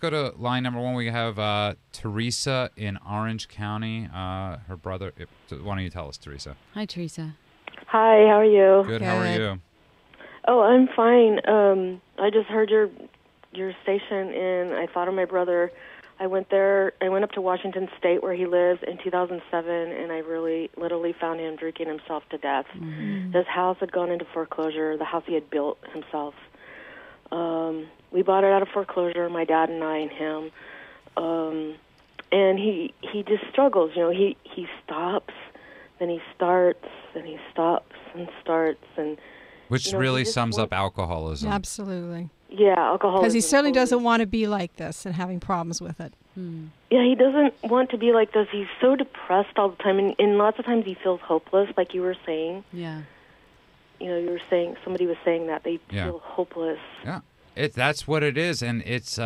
go to line number 1. We have Teresa in Orange County. Her brother. Why don't you tell us, Teresa? Hi, Teresa. Hi, how are you? Good. How are you? Oh, I'm fine. I just heard your station, and I thought of my brother. I went up to Washington State where he lives in 2007, and I literally found him drinking himself to death. Mm-hmm. His house had gone into foreclosure, the house he had built himself. We bought it out of foreclosure, my dad and I and him. And he just struggles. You know, he stops, then he starts, then he stops and starts. Which really sums up alcoholism. Absolutely. Yeah, alcoholism. Because he certainly doesn't want to be like this and having problems with it. Yeah, he doesn't want to be like this. He's so depressed all the time, and lots of times he feels hopeless, like you were saying. Yeah. You know, you were saying, somebody was saying that they feel hopeless. Yeah, that's what it is, and it's,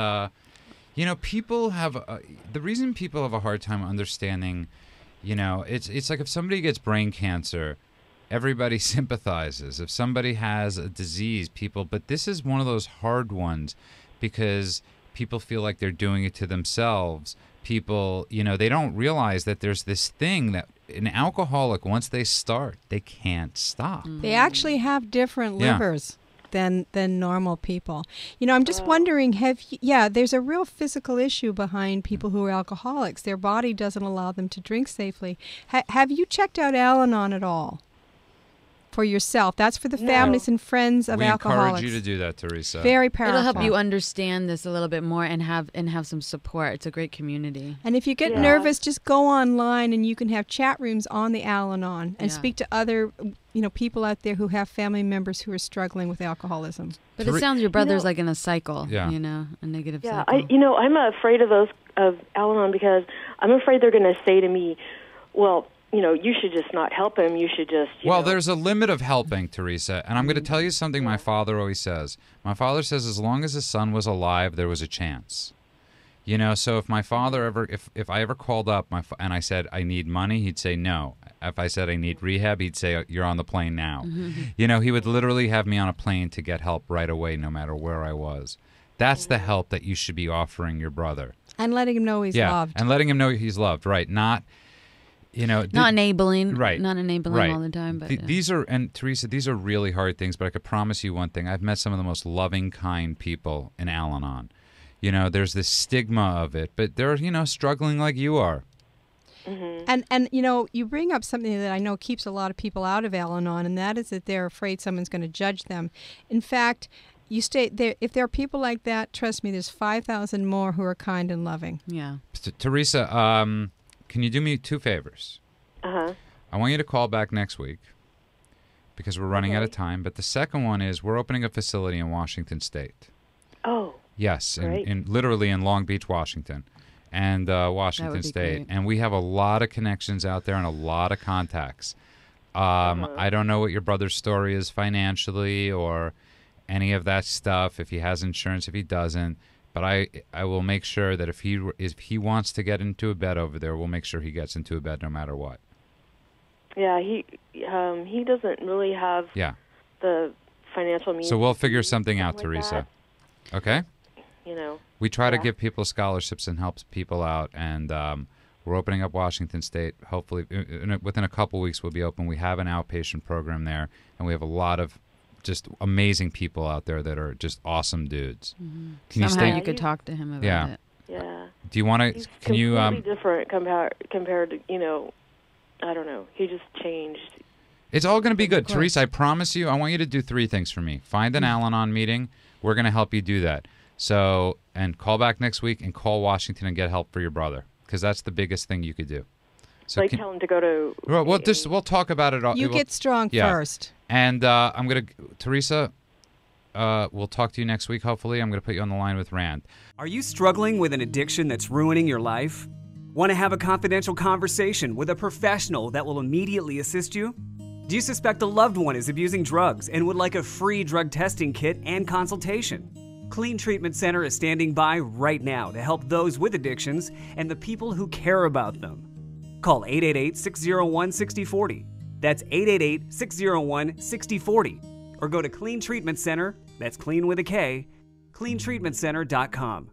people have, the reason people have a hard time understanding, it's like if somebody gets brain cancer, everybody sympathizes. If somebody has a disease, but this is one of those hard ones because people feel like they're doing it to themselves. People, they don't realize that there's this thing that an alcoholic, once they start, they can't stop. They actually have different livers than normal people. I'm just wondering, there's a real physical issue behind people who are alcoholics. Their body doesn't allow them to drink safely. Have you checked out Al-Anon at all? For yourself. That's for the families and friends of alcoholics. We encourage you to do that, Teresa. Very powerful. It'll help you understand this a little bit more and have some support. It's a great community. And if you get nervous, just go online and you can have chat rooms on the Al-Anon and speak to other people out there who have family members who are struggling with alcoholism. But it sounds your brother's like in a cycle, a negative cycle. I'm afraid of Al-Anon because I'm afraid they're going to say to me, well, you should just not help him. You should just, Well, there's a limit of helping, Teresa. And I'm going to tell you something my father always says. My father says as long as his son was alive, there was a chance. So if my father if I ever called up and I said, I need money, he'd say no. If I said I need rehab, he'd say, you're on the plane now. Mm-hmm. He would literally have me on a plane to get help right away, no matter where I was. That's the help that you should be offering your brother. And letting him know he's loved. And letting him know he's loved, right. Not enabling, right? Not enabling all the time. But these are, and Teresa, these are really hard things. But I could promise you one thing: I've met some of the most loving, kind people in Al-Anon. There's this stigma of it, but they're struggling like you are. Mm-hmm. And you bring up something that I know keeps a lot of people out of Al-Anon, and that is that they're afraid someone's going to judge them. In fact, you stay there. If there are people like that, trust me, there's 5,000 more who are kind and loving. Yeah, Teresa. Can you do me 2 favors? Uh-huh. I want you to call back next week because we're running out of time. But the second one is we're opening a facility in Washington State. Oh. Yes, literally in Long Beach, Washington, and Washington State. Great. And we have a lot of connections out there and a lot of contacts. I don't know what your brother's story is financially or any of that stuff, if he has insurance, if he doesn't. But I will make sure that if he wants to get into a bed over there, we'll make sure he gets into a bed no matter what. Yeah, he doesn't really have the financial means. So we'll figure something out, Teresa. Okay? We try to give people scholarships and help people out, and we're opening up Washington State. Hopefully, within a couple weeks, we'll be open. We have an outpatient program there, and we have a lot of just amazing people out there that are just awesome dudes. Mm-hmm. Can you Somehow you could talk to him about it. Yeah. Do you want to? He's can you? Completely different compared to I don't know. He just changed. It's all going to be good, Teresa. I promise you. I want you to do 3 things for me. Find an Al-Anon meeting. We're going to help you do that. So, and call back next week and call Washington and get help for your brother because that's the biggest thing you could do. So tell him to go to. Well, we'll talk about it. You get strong first. And Teresa, we'll talk to you next week, hopefully. I'm going to put you on the line with Rand. Are you struggling with an addiction that's ruining your life? Want to have a confidential conversation with a professional that will immediately assist you? Do you suspect a loved one is abusing drugs and would like a free drug testing kit and consultation? KLEAN Treatment Center is standing by right now to help those with addictions and the people who care about them. Call 888-601-6040. That's 888-601-6040. Or go to KLEAN Treatment Center, that's clean with a K, KLEANTreatmentCenter.com.